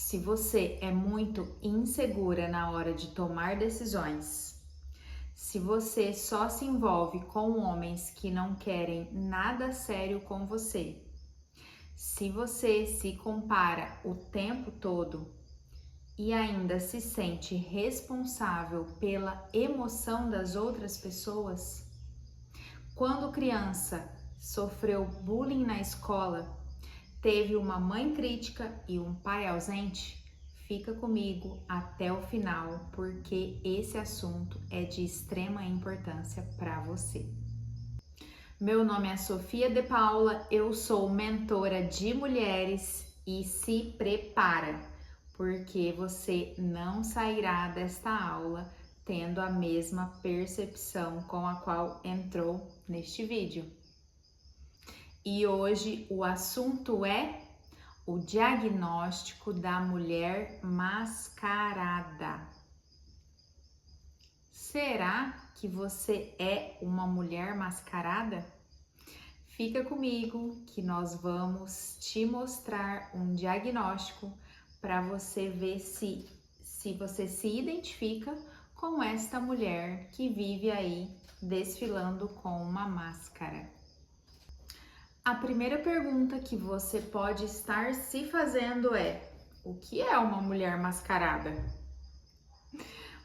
Se você é muito insegura na hora de tomar decisões, se você só se envolve com homens que não querem nada sério com você, se você se compara o tempo todo e ainda se sente responsável pela emoção das outras pessoas, quando criança sofreu bullying na escola, teve uma mãe crítica e um pai ausente, fica comigo até o final, porque esse assunto é de extrema importância para você. Meu nome é Sofia de Paula, eu sou mentora de mulheres e se prepara, porque você não sairá desta aula tendo a mesma percepção com a qual entrou neste vídeo. E hoje o assunto é o diagnóstico da mulher mascarada. Será que você é uma mulher mascarada? Fica comigo que nós vamos te mostrar um diagnóstico para você ver se você se identifica com esta mulher que vive aí desfilando com uma máscara. A primeira pergunta que você pode estar se fazendo é: o que é uma mulher mascarada?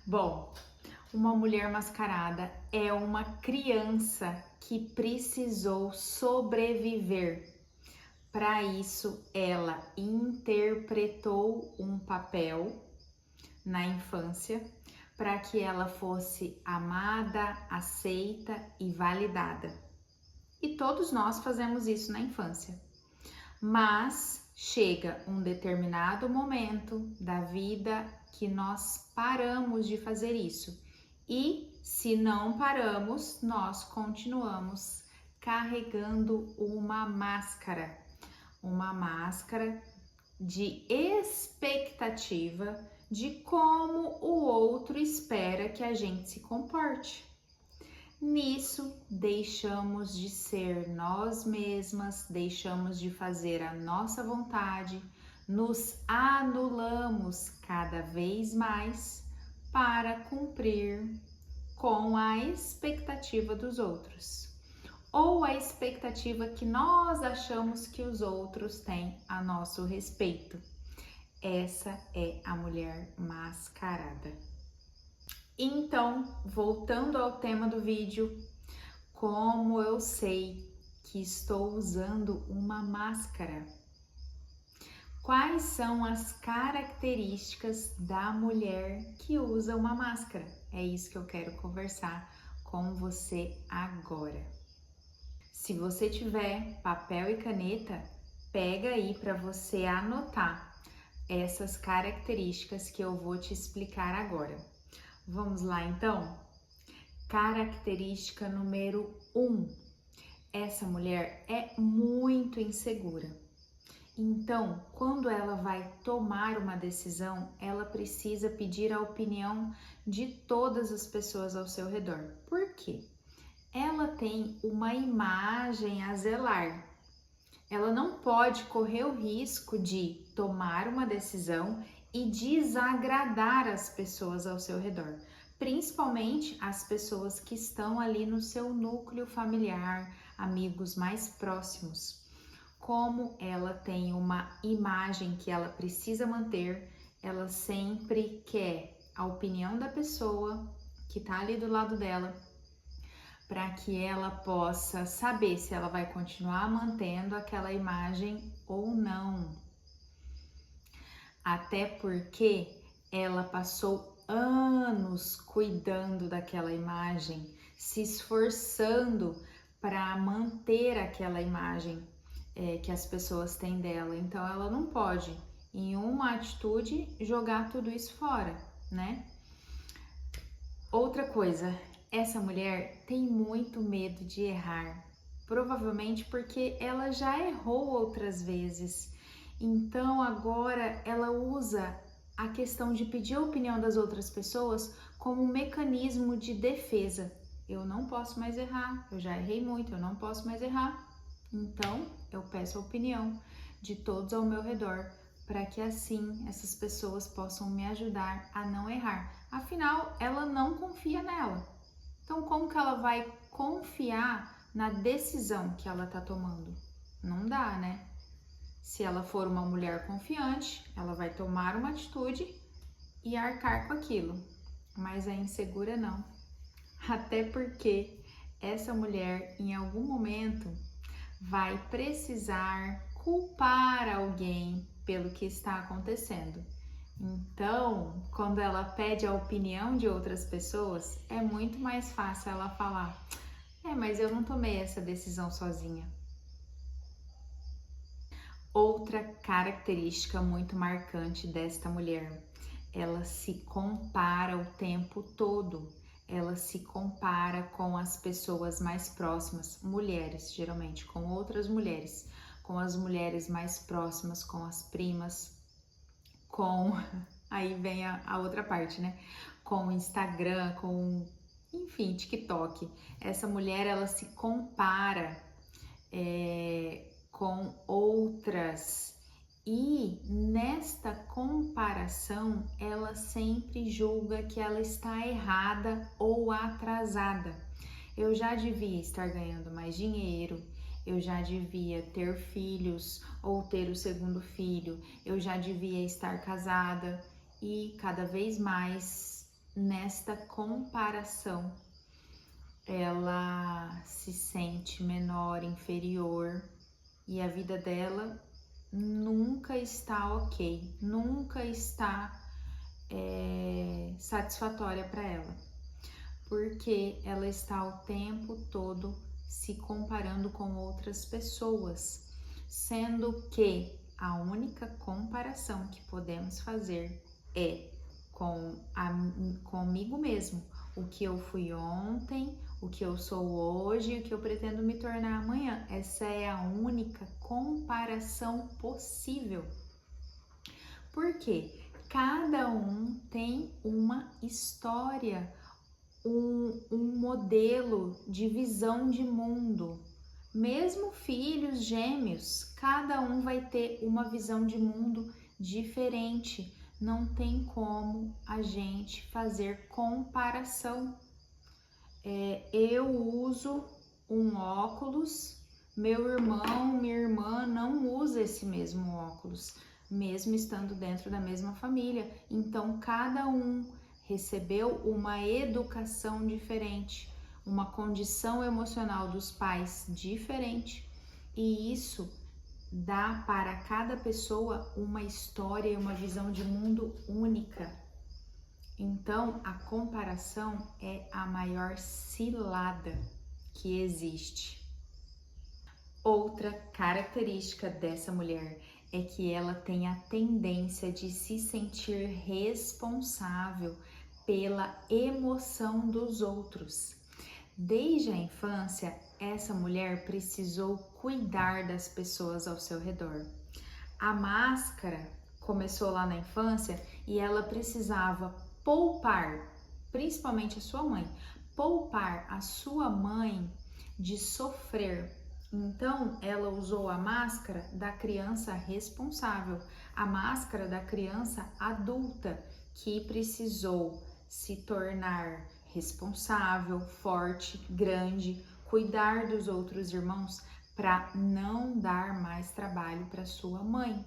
Bom, uma mulher mascarada é uma criança que precisou sobreviver. Para isso, ela interpretou um papel na infância para que ela fosse amada, aceita e validada. E todos nós fazemos isso na infância. Mas chega um determinado momento da vida que nós paramos de fazer isso. E se não paramos, nós continuamos carregando uma máscara de expectativa de como o outro espera que a gente se comporte. Nisso, deixamos de ser nós mesmas, deixamos de fazer a nossa vontade, nos anulamos cada vez mais para cumprir com a expectativa dos outros, ou a expectativa que nós achamos que os outros têm a nosso respeito. Essa é a mulher mascarada. Então, voltando ao tema do vídeo, como eu sei que estou usando uma máscara? Quais são as características da mulher que usa uma máscara? É isso que eu quero conversar com você agora. Se você tiver papel e caneta, pega aí para você anotar essas características que eu vou te explicar agora. Vamos lá então? Característica número 1. Essa mulher é muito insegura. Então, quando ela vai tomar uma decisão, ela precisa pedir a opinião de todas as pessoas ao seu redor. Por quê? Ela tem uma imagem a zelar. Ela não pode correr o risco de tomar uma decisão e desagradar as pessoas ao seu redor, principalmente as pessoas que estão ali no seu núcleo familiar, amigos mais próximos. Como ela tem uma imagem que ela precisa manter, ela sempre quer a opinião da pessoa que está ali do lado dela, para que ela possa saber se ela vai continuar mantendo aquela imagem ou não. Até porque ela passou anos cuidando daquela imagem, se esforçando para manter aquela imagem que as pessoas têm dela. Então ela não pode, em uma atitude, jogar tudo isso fora, né? Outra coisa, essa mulher tem muito medo de errar, provavelmente porque ela já errou outras vezes. Então agora ela usa a questão de pedir a opinião das outras pessoas como um mecanismo de defesa. Eu não posso mais errar, eu já errei muito, eu não posso mais errar. Então eu peço a opinião de todos ao meu redor para que assim essas pessoas possam me ajudar a não errar. Afinal, ela não confia nela. Então, como que ela vai confiar na decisão que ela está tomando? Não dá, né? Se ela for uma mulher confiante, ela vai tomar uma atitude e arcar com aquilo. Mas a insegura não. Até porque essa mulher, em algum momento, vai precisar culpar alguém pelo que está acontecendo. Então, quando ela pede a opinião de outras pessoas, é muito mais fácil ela falar: mas eu não tomei essa decisão sozinha. Outra característica muito marcante desta mulher, ela se compara o tempo todo. Ela se compara com as pessoas mais próximas, mulheres, geralmente, com outras mulheres, com as mulheres mais próximas, com as primas, com... Aí vem a outra parte, né? Com o Instagram, enfim, TikTok. Essa mulher, ela se compara com outras e nesta comparação ela sempre julga que ela está errada ou atrasada. Eu já devia estar ganhando mais dinheiro, eu já devia ter filhos ou ter o segundo filho, eu já devia estar casada e cada vez mais nesta comparação ela se sente menor, inferior e a vida dela nunca está ok, nunca está satisfatória para ela, porque ela está o tempo todo se comparando com outras pessoas, sendo que a única comparação que podemos fazer é comigo mesmo, o que eu fui ontem, o que eu sou hoje e o que eu pretendo me tornar amanhã. Essa é a única comparação possível. Porque cada um tem uma história, um modelo de visão de mundo. Mesmo filhos gêmeos, cada um vai ter uma visão de mundo diferente. Não tem como a gente fazer comparação. Eu uso um óculos, meu irmão, minha irmã não usa esse mesmo óculos, mesmo estando dentro da mesma família. Então, cada um recebeu uma educação diferente, uma condição emocional dos pais diferente, e isso dá para cada pessoa uma história e uma visão de mundo única. Então, a comparação é a maior cilada que existe. Outra característica dessa mulher é que ela tem a tendência de se sentir responsável pela emoção dos outros. Desde a infância, essa mulher precisou cuidar das pessoas ao seu redor. A máscara começou lá na infância e ela precisava poupar, principalmente a sua mãe, poupar a sua mãe de sofrer. Então, ela usou a máscara da criança responsável, a máscara da criança adulta que precisou se tornar responsável, forte, grande, cuidar dos outros irmãos para não dar mais trabalho para sua mãe.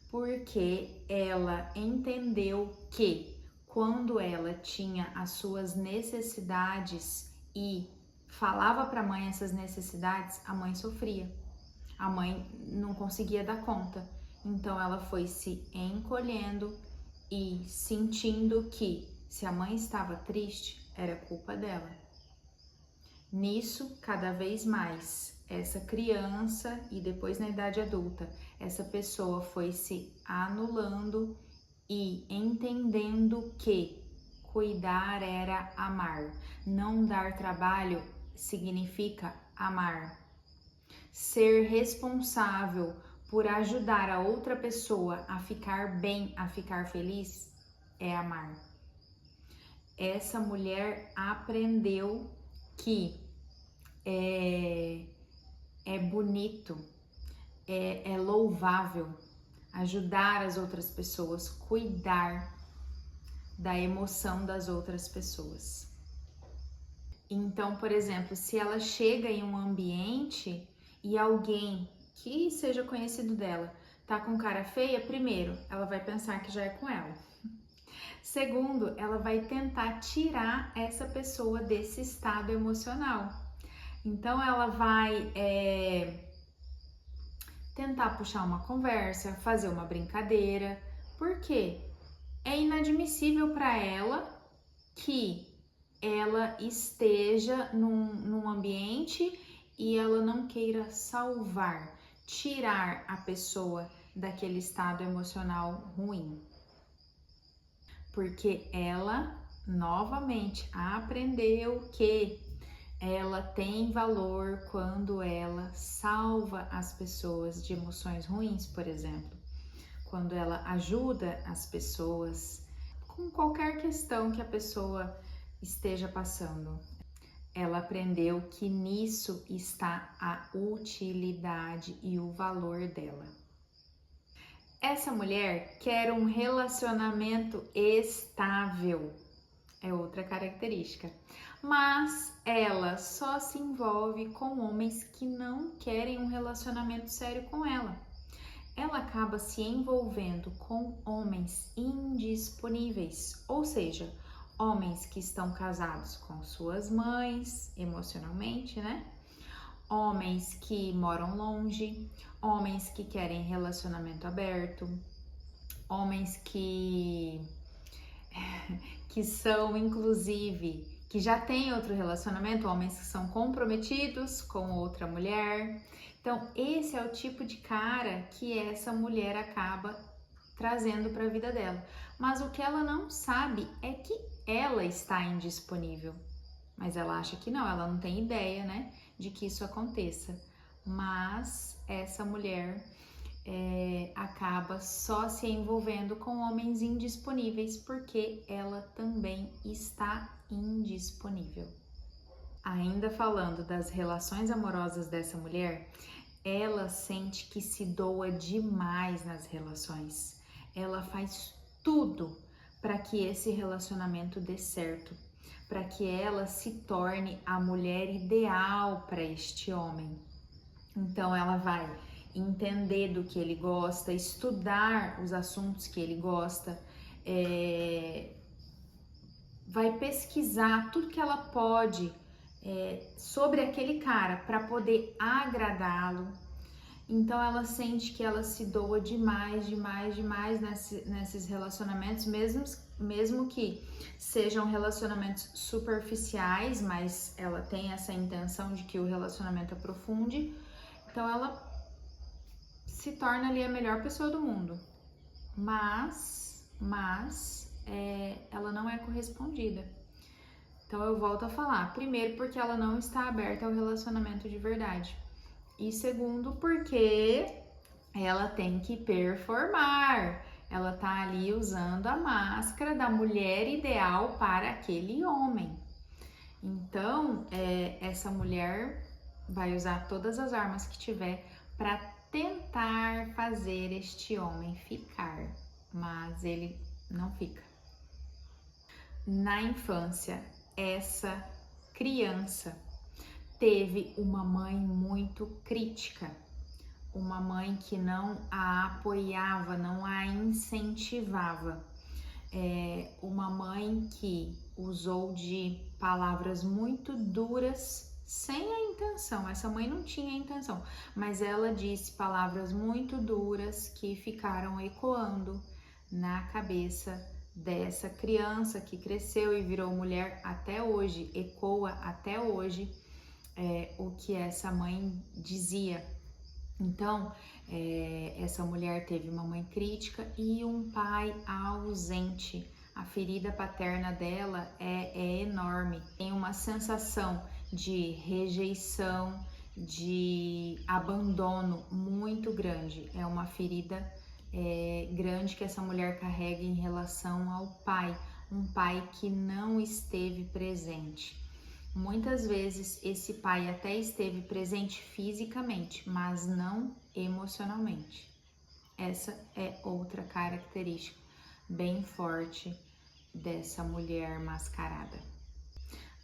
Porque ela entendeu que quando ela tinha as suas necessidades e falava para a mãe essas necessidades, a mãe sofria. A mãe não conseguia dar conta. Então ela foi se encolhendo e sentindo que se a mãe estava triste, era culpa dela. Nisso, cada vez mais, essa criança e depois na idade adulta, essa pessoa foi se anulando e entendendo que cuidar era amar. Não dar trabalho significa amar. Ser responsável por ajudar a outra pessoa a ficar bem, a ficar feliz, é amar. Essa mulher aprendeu que é bonito, é louvável ajudar as outras pessoas, cuidar da emoção das outras pessoas. Então, por exemplo, se ela chega em um ambiente e alguém que seja conhecido dela tá com cara feia, primeiro, ela vai pensar que já é com ela. Segundo, ela vai tentar tirar essa pessoa desse estado emocional. Então, ela vai tentar puxar uma conversa, fazer uma brincadeira. Por quê? É inadmissível para ela que ela esteja num ambiente e ela não queira salvar, tirar a pessoa daquele estado emocional ruim. Porque ela, novamente, aprendeu que ela tem valor quando ela salva as pessoas de emoções ruins, por exemplo. Quando ela ajuda as pessoas com qualquer questão que a pessoa esteja passando. Ela aprendeu que nisso está a utilidade e o valor dela. Essa mulher quer um relacionamento estável, é outra característica, mas ela só se envolve com homens que não querem um relacionamento sério com ela. Ela acaba se envolvendo com homens indisponíveis, ou seja, homens que estão casados com suas mães, emocionalmente, né? Homens que moram longe, homens que querem relacionamento aberto, homens que são, inclusive, que já têm outro relacionamento, homens que são comprometidos com outra mulher. Então, esse é o tipo de cara que essa mulher acaba trazendo para a vida dela. Mas o que ela não sabe é que ela está indisponível. Mas ela acha que não, ela não tem ideia, né, de que isso aconteça. Mas essa mulher acaba só se envolvendo com homens indisponíveis porque ela também está indisponível. Ainda falando das relações amorosas dessa mulher, ela sente que se doa demais nas relações. Ela faz tudo para que esse relacionamento dê certo, para que ela se torne a mulher ideal para este homem. Então ela vai entender do que ele gosta, estudar os assuntos que ele gosta, vai pesquisar tudo que ela pode sobre aquele cara para poder agradá-lo. Então ela sente que ela se doa demais nesses relacionamentos, mesmo que sejam relacionamentos superficiais, mas ela tem essa intenção de que o relacionamento aprofunde. Então ela se torna ali a melhor pessoa do mundo, mas ela não é correspondida. Então eu volto a falar, primeiro porque ela não está aberta ao relacionamento de verdade, e segundo porque ela tem que performar, ela tá ali usando a máscara da mulher ideal para aquele homem. Então essa mulher vai usar todas as armas que tiver para tentar fazer este homem ficar, mas ele não fica. Na infância, essa criança teve uma mãe muito crítica, uma mãe que não a apoiava, não a incentivava, uma mãe que usou de palavras muito duras sem a intenção. Essa mãe não tinha intenção, mas ela disse palavras muito duras que ficaram ecoando na cabeça dessa criança que cresceu e virou mulher até hoje, ecoa até hoje o que essa mãe dizia. Então, essa mulher teve uma mãe crítica e um pai ausente. A ferida paterna dela é enorme. Tem uma sensação de rejeição, de abandono muito grande. É uma ferida grande que essa mulher carrega em relação ao pai, um pai que não esteve presente. Muitas vezes esse pai até esteve presente fisicamente, mas não emocionalmente. Essa é outra característica bem forte dessa mulher mascarada.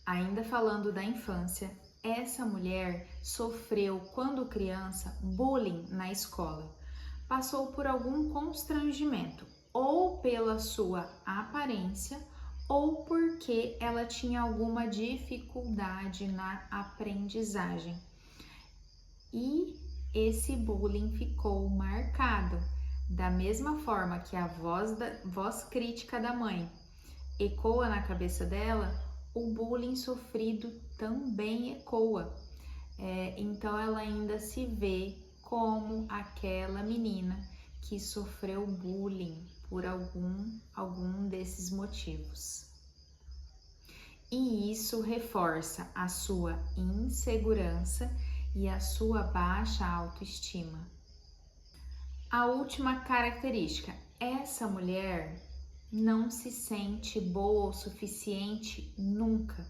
Ainda falando da infância, essa mulher sofreu, quando criança, bullying na escola. Passou por algum constrangimento, ou pela sua aparência, ou porque ela tinha alguma dificuldade na aprendizagem. E esse bullying ficou marcado. Da mesma forma que a voz crítica da mãe ecoa na cabeça dela, o bullying sofrido também ecoa. Então ela ainda se vê como aquela menina que sofreu bullying por algum desses motivos. E isso reforça a sua insegurança e a sua baixa autoestima. A última característica, essa mulher não se sente boa o suficiente nunca.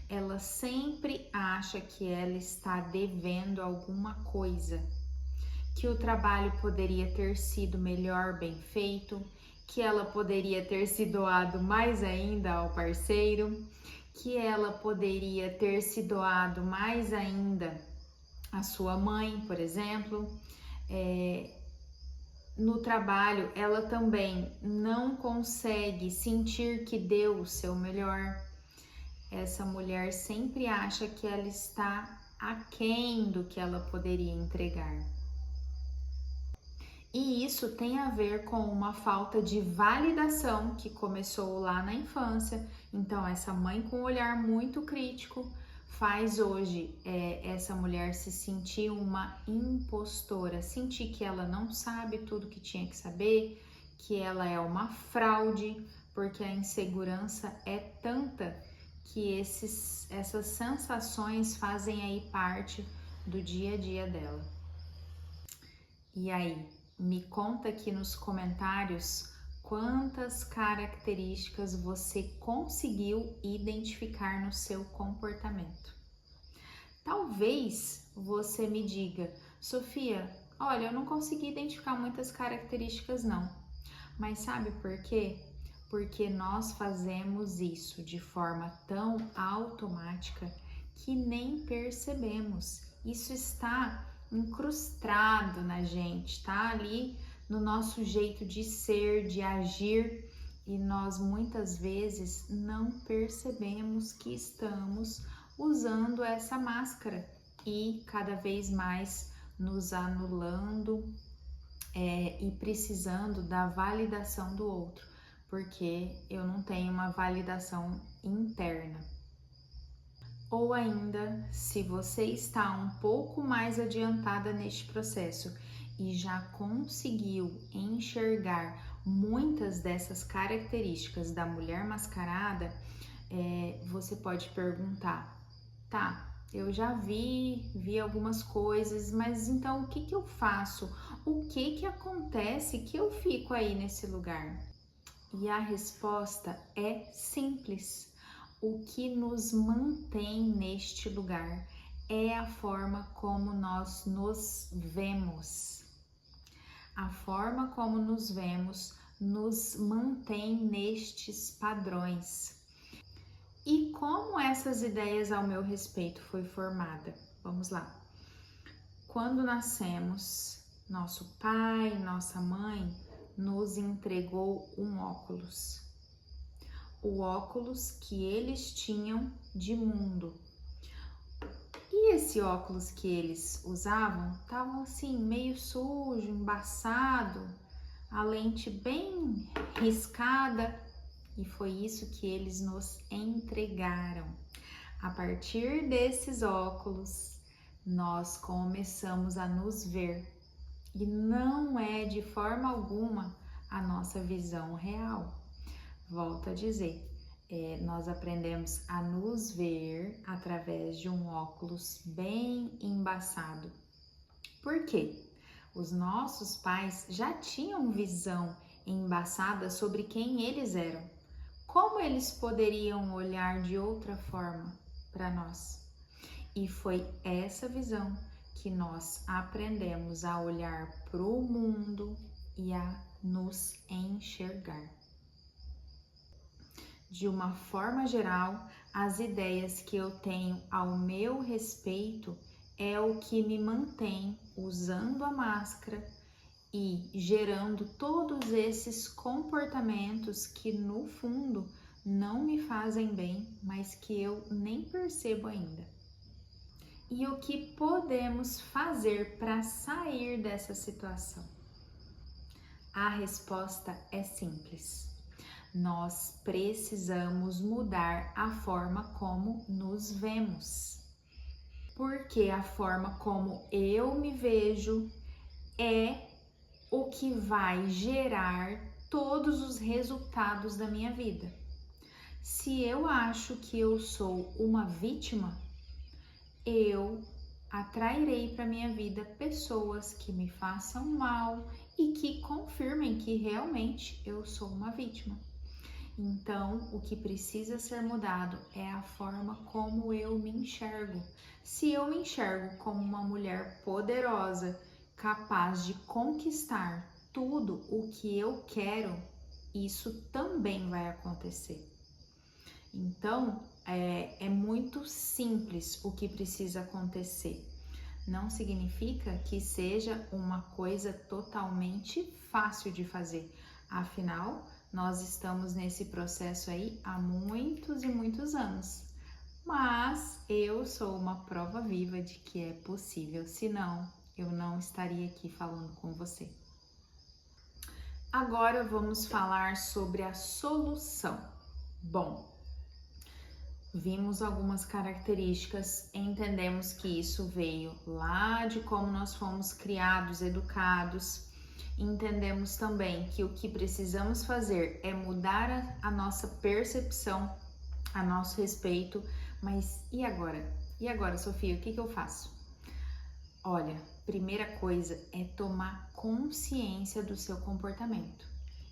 Ela sempre acha que ela está devendo alguma coisa, que o trabalho poderia ter sido melhor, bem feito, que ela poderia ter se doado mais ainda ao parceiro, que ela poderia ter se doado mais ainda à sua mãe, por exemplo. No trabalho, ela também não consegue sentir que deu o seu melhor. Essa mulher sempre acha que ela está aquém do que ela poderia entregar. E isso tem a ver com uma falta de validação que começou lá na infância. Então, essa mãe com um olhar muito crítico faz hoje essa mulher se sentir uma impostora, sentir que ela não sabe tudo que tinha que saber, que ela é uma fraude, porque a insegurança é tanta que essas sensações fazem aí parte do dia a dia dela. E aí, me conta aqui nos comentários quantas características você conseguiu identificar no seu comportamento. Talvez você me diga, Sofia, olha, eu não consegui identificar muitas características não, mas sabe por quê? Porque nós fazemos isso de forma tão automática que nem percebemos. Isso está incrustado na gente, tá ali no nosso jeito de ser, de agir, e nós muitas vezes não percebemos que estamos usando essa máscara e cada vez mais nos anulando e precisando da validação do outro, porque eu não tenho uma validação interna. Ou ainda, se você está um pouco mais adiantada neste processo e já conseguiu enxergar muitas dessas características da mulher mascarada, você pode perguntar, tá, eu já vi algumas coisas, mas então o que eu faço? O que acontece que eu fico aí nesse lugar? E a resposta é simples. O que nos mantém neste lugar é a forma como nós nos vemos. A forma como nos vemos nos mantém nestes padrões. E como essas ideias ao meu respeito foi formada? Vamos lá. Quando nascemos, nosso pai, nossa mãe nos entregou um óculos. O óculos que eles tinham de mundo. E esse óculos que eles usavam estava assim, meio sujo, embaçado, a lente bem riscada, e foi isso que eles nos entregaram. A partir desses óculos, nós começamos a nos ver, e não é de forma alguma a nossa visão real. Volto a dizer, nós aprendemos a nos ver através de um óculos bem embaçado. Por quê? Os nossos pais já tinham visão embaçada sobre quem eles eram. Como eles poderiam olhar de outra forma para nós? E foi essa visão que nós aprendemos a olhar para o mundo e a nos enxergar. De uma forma geral, as ideias que eu tenho ao meu respeito é o que me mantém usando a máscara e gerando todos esses comportamentos que no fundo não me fazem bem, mas que eu nem percebo ainda. E o que podemos fazer para sair dessa situação? A resposta é simples. Nós precisamos mudar a forma como nos vemos. Porque a forma como eu me vejo é o que vai gerar todos os resultados da minha vida. Se eu acho que eu sou uma vítima, eu atrairei para minha vida pessoas que me façam mal e que confirmem que realmente eu sou uma vítima. Então, o que precisa ser mudado é a forma como eu me enxergo. Se eu me enxergo como uma mulher poderosa, capaz de conquistar tudo o que eu quero, isso também vai acontecer. Então, é muito simples o que precisa acontecer. Não significa que seja uma coisa totalmente fácil de fazer. Afinal, nós estamos nesse processo aí há muitos e muitos anos. Mas eu sou uma prova viva de que é possível, senão eu não estaria aqui falando com você. Agora vamos falar sobre a solução. Bom, vimos algumas características, entendemos que isso veio lá de como nós fomos criados, educados. Entendemos também que o que precisamos fazer é mudar a nossa percepção a nosso respeito. Mas e agora? E agora, Sofia, o que eu faço? Olha, primeira coisa é tomar consciência do seu comportamento.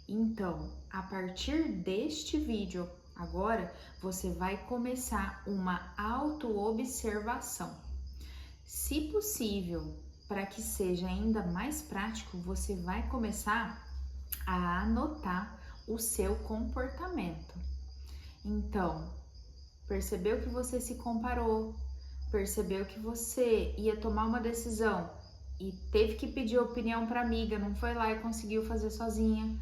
Então, a partir deste vídeo, agora você vai começar uma autoobservação. Se possível, para que seja ainda mais prático, você vai começar a anotar o seu comportamento. Então, percebeu que você se comparou, percebeu que você ia tomar uma decisão e teve que pedir opinião para amiga, não foi lá e conseguiu fazer sozinha.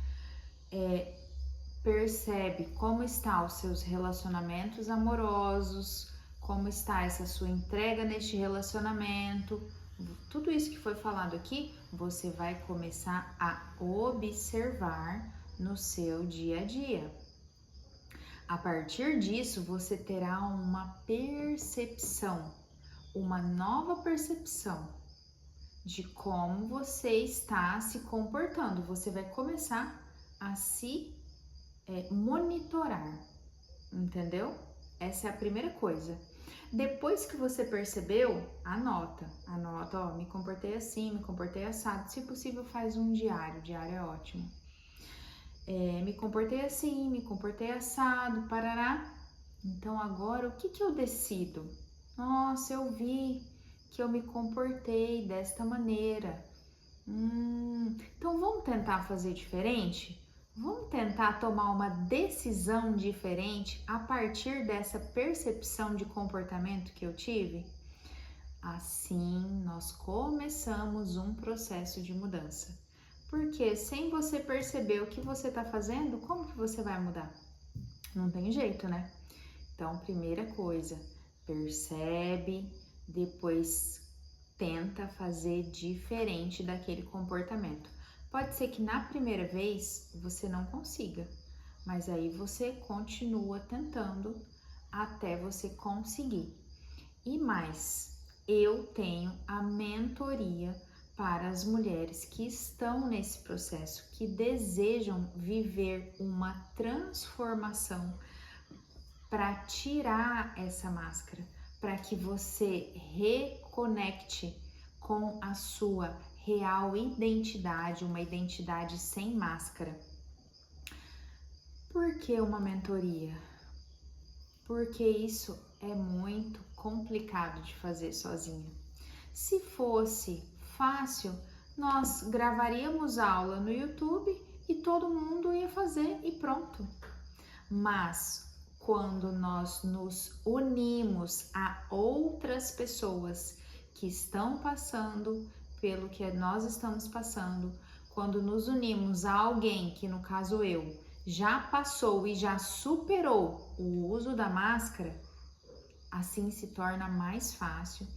Percebe como estão os seus relacionamentos amorosos, como está essa sua entrega neste relacionamento. Tudo isso que foi falado aqui, você vai começar a observar no seu dia a dia. A partir disso, você terá uma percepção, uma nova percepção de como você está se comportando. Você vai começar a se monitorar, entendeu? Essa é a primeira coisa. Depois que você percebeu, anota, ó, me comportei assim, me comportei assado. Se possível, faz um diário é ótimo. Me comportei assim, me comportei assado, parará. Então agora o que eu decido? Nossa, eu vi que eu me comportei desta maneira. Então vamos tentar fazer diferente? Vamos tentar tomar uma decisão diferente a partir dessa percepção de comportamento que eu tive? Assim, nós começamos um processo de mudança. Porque sem você perceber o que você está fazendo, como que você vai mudar? Não tem jeito, né? Então, primeira coisa, percebe, depois tenta fazer diferente daquele comportamento. Pode ser que na primeira vez você não consiga, mas aí você continua tentando até você conseguir. E mais, eu tenho a mentoria para as mulheres que estão nesse processo, que desejam viver uma transformação para tirar essa máscara, para que você reconecte com a sua real identidade, uma identidade sem máscara. Por que uma mentoria? Porque isso é muito complicado de fazer sozinha. Se fosse fácil, nós gravaríamos aula no YouTube e todo mundo ia fazer e pronto. Mas quando nós nos unimos a outras pessoas que estão passando pelo que nós estamos passando, quando nos unimos a alguém que, no caso eu, já passou e já superou o uso da máscara, assim se torna mais fácil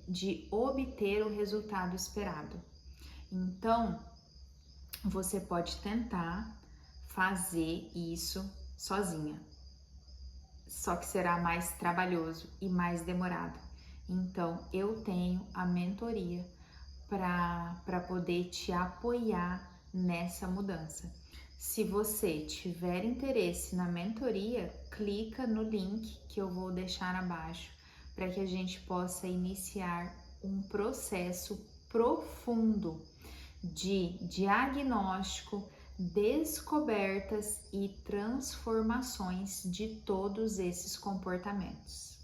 de obter o resultado esperado. Então, você pode tentar fazer isso sozinha, só que será mais trabalhoso e mais demorado. Então, eu tenho a mentoria para poder te apoiar nessa mudança. Se você tiver interesse na mentoria, clica no link que eu vou deixar abaixo para que a gente possa iniciar um processo profundo de diagnóstico, descobertas e transformações de todos esses comportamentos.